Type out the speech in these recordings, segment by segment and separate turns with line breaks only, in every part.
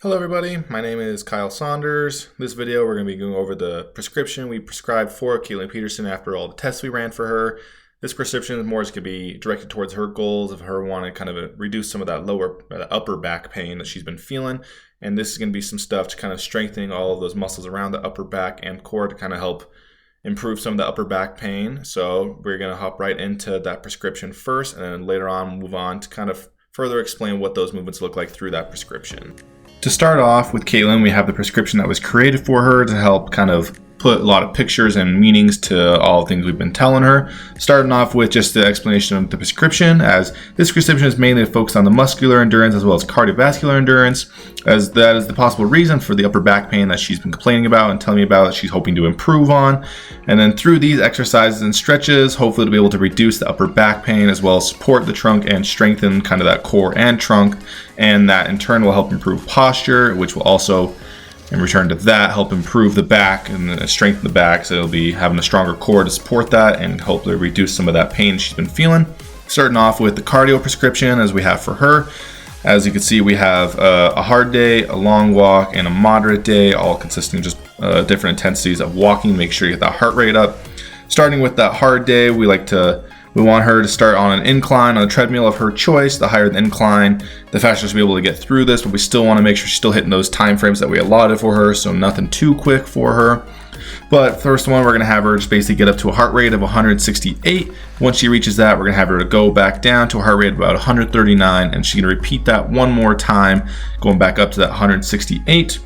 Hello everybody, my name is Kyle Saunders. This video we're going to be going over the prescription we prescribed for Caitlin Peterson after all the tests we ran for her. This prescription is more going to be directed towards her goals of her wanting to kind of reduce some of that upper back pain that she's been feeling. And this is going to be some stuff to kind of strengthening all of those muscles around the upper back and core to kind of help improve some of the upper back pain. So we're going to hop right into that prescription first, and then later on move on to kind of further explain what those movements look like through that prescription. To start off with Caitlin, we have the prescription that was created for her to help kind of put a lot of pictures and meanings to all the things we've been telling her. Starting off with just the explanation of the prescription, as this prescription is mainly focused on the muscular endurance as well as cardiovascular endurance, as that is the possible reason for the upper back pain that she's been complaining about and telling me about that she's hoping to improve on. And then through these exercises and stretches, hopefully to be able to reduce the upper back pain as well as support the trunk and strengthen kind of that core and trunk. And that in turn will help improve posture, which will also, in return to that, help improve the back and strengthen the back, so it'll be having a stronger core to support that and hopefully reduce some of that pain she's been feeling. Starting off with the cardio prescription as we have for her. As you can see, we have a hard day, a long walk, and a moderate day, all consisting of just different intensities of walking. Make sure you get that heart rate up. Starting with that hard day, we want her to start on an incline on a treadmill of her choice. The higher the incline, the faster she'll be able to get through this, but we still want to make sure she's still hitting those time frames that we allotted for her, so nothing too quick for her. But first one, we're going to have her just basically get up to a heart rate of 168. Once she reaches that, we're going to have her to go back down to a heart rate of about 139, and she's going to repeat that one more time, going back up to that 168.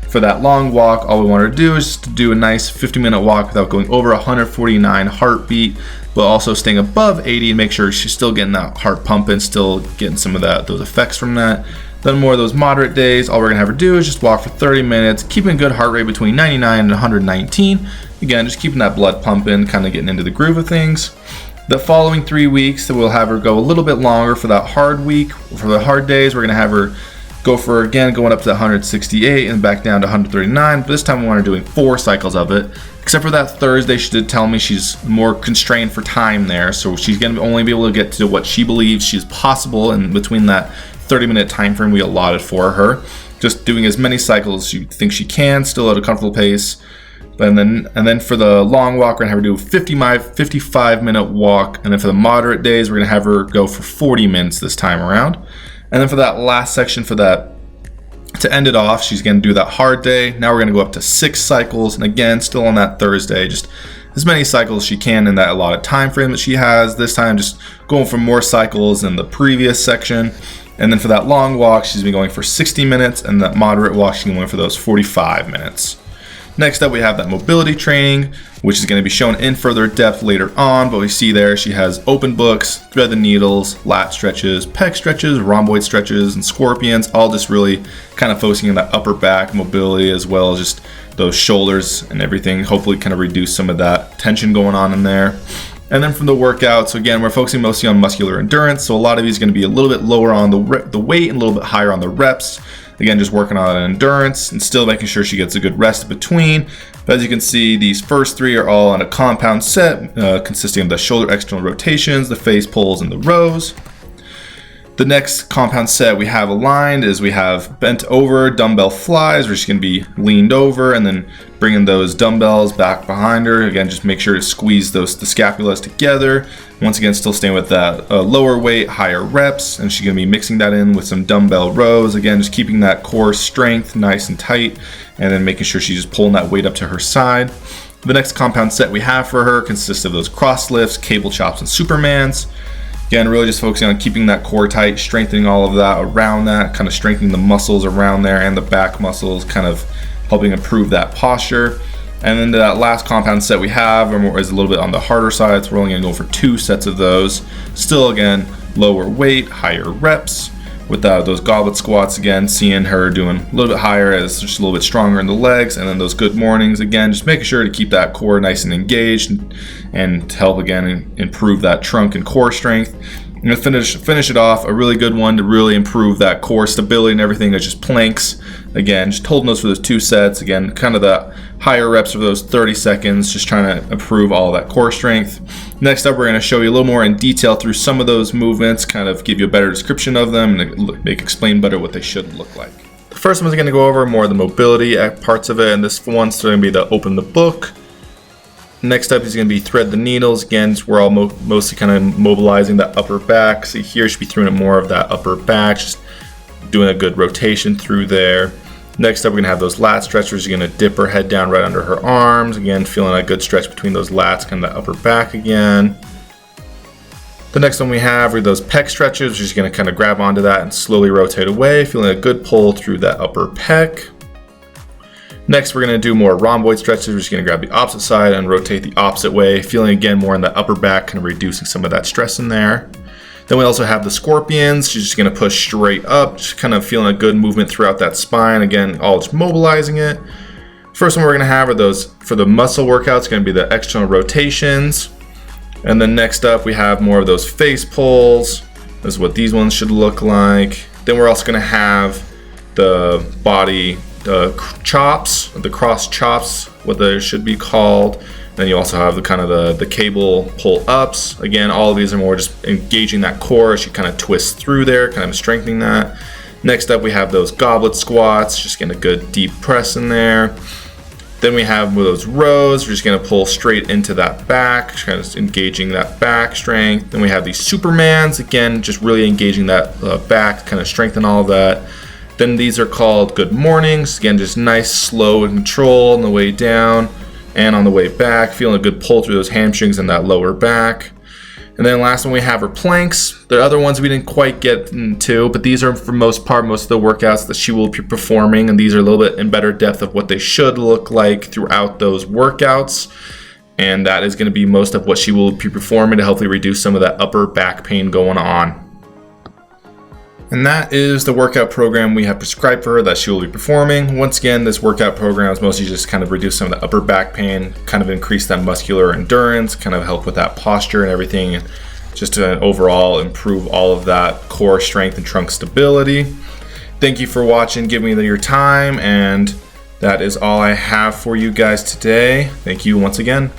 For that long walk, all we want her to do is to do a nice 50-minute walk without going over 149 heartbeat, but also staying above 80 and make sure she's still getting that heart pumping, still getting some of those effects from that. Then more of those moderate days, all we're gonna have her do is just walk for 30 minutes, keeping a good heart rate between 99 and 119. Again, just keeping that blood pumping, kind of getting into the groove of things. The following 3 weeks, we'll have her go a little bit longer for that hard week. For the hard days, we're gonna have her go for, again, going up to 168 and back down to 139, but this time we want her doing 4 cycles of it. Except for that Thursday, she did tell me she's more constrained for time there, so she's going to only be able to get to what she believes she's possible in between that 30-minute time frame we allotted for her. Just doing as many cycles as you think she can, still at a comfortable pace. And then for the long walk, we're going to have her do a 55-minute walk, and then for the moderate days, we're going to have her go for 40 minutes this time around. And then for that last section, to end it off, she's going to do that hard day. Now we're going to go up to 6 cycles, and again, still on that Thursday, just as many cycles as she can in that allotted time frame that she has. This time, just going for more cycles than the previous section. And then for that long walk, she's been going for 60 minutes, and that moderate walk, she's going for those 45 minutes. Next up, we have that mobility training, which is going to be shown in further depth later on, but we see there she has open books, thread the needles, lat stretches, pec stretches, rhomboid stretches, and scorpions, all just really kind of focusing on that upper back mobility as well as just those shoulders and everything, hopefully kind of reduce some of that tension going on in there. And then from the workout, so again, we're focusing mostly on muscular endurance, so a lot of these are going to be a little bit lower on the weight and a little bit higher on the reps. Again, just working on endurance and still making sure she gets a good rest between. But as you can see, these first 3 are all in a compound set consisting of the shoulder external rotations, the face pulls, and the rows. The next compound set we have aligned is we have bent over dumbbell flies, where she's going to be leaned over and then bringing those dumbbells back behind her. Again, just make sure to squeeze the scapulas together. Once again, still staying with that lower weight, higher reps, and she's going to be mixing that in with some dumbbell rows. Again, just keeping that core strength nice and tight, and then making sure she's just pulling that weight up to her side. The next compound set we have for her consists of those cross lifts, cable chops, and supermans. Again, really just focusing on keeping that core tight, strengthening all of that around that, kind of strengthening the muscles around there and the back muscles, kind of helping improve that posture. And then that last compound set we have is a little bit on the harder side, so we're only going to go for 2 sets of those. Still, again, lower weight, higher reps. With those goblet squats, again, seeing her doing a little bit higher as just a little bit stronger in the legs, and then those good mornings, again, just making sure to keep that core nice and engaged and to help, again, improve that trunk and core strength. I'm going to finish it off, a really good one to really improve that core stability and everything is just planks. Again, just holding those for those 2 sets. Again, kind of the higher reps for those 30 seconds, just trying to improve all that core strength. Next up, we're going to show you a little more in detail through some of those movements, kind of give you a better description of them and explain better what they should look like. first one's going to go over more of the mobility parts of it, and this one's going to be the open the book. Next up is going to be thread the needles. Again, we're all mostly kind of mobilizing that upper back. So here should be throwing in more of that upper back, just doing a good rotation through there. Next up, we're going to have those lat stretchers. You're going to dip her head down right under her arms. Again, feeling a good stretch between those lats, kind of that upper back again. The next one we have are those pec stretches. We're just going to kind of grab onto that and slowly rotate away, feeling a good pull through that upper pec. Next, we're going to do more rhomboid stretches. We're just going to grab the opposite side and rotate the opposite way, feeling again more in the upper back, kind of reducing some of that stress in there. Then we also have the scorpions. She's just going to push straight up, just kind of feeling a good movement throughout that spine. Again, all just mobilizing it. First one we're going to have are those for the muscle workouts, going to be the external rotations. And then next up, we have more of those face pulls. This is what these ones should look like. Then we're also going to have the body chops, the cross chops, what they should be called. Then you also have the kind of the cable pull ups. Again, all of these are more just engaging that core as she kind of twists through there, kind of strengthening that. Next up, we have those goblet squats, just getting a good deep press in there. Then we have those rows. We're just going to pull straight into that back, kind of engaging that back strength. Then we have these Supermans, again, just really engaging that back, kind of strengthen all of that. Then these are called good mornings. Again, just nice, slow and control on the way down and on the way back, feeling a good pull through those hamstrings and that lower back. And then last one we have are planks. The other ones we didn't quite get into, but these are for most part, most of the workouts that she will be performing, and these are a little bit in better depth of what they should look like throughout those workouts. And that is going to be most of what she will be performing to hopefully reduce some of that upper back pain going on. And that is the workout program we have prescribed for her that she will be performing. Once again, this workout program is mostly just kind of reduce some of the upper back pain, kind of increase that muscular endurance, kind of help with that posture and everything, just to overall improve all of that core strength and trunk stability. Thank you for watching, give me your time, and that is all I have for you guys today. Thank you once again.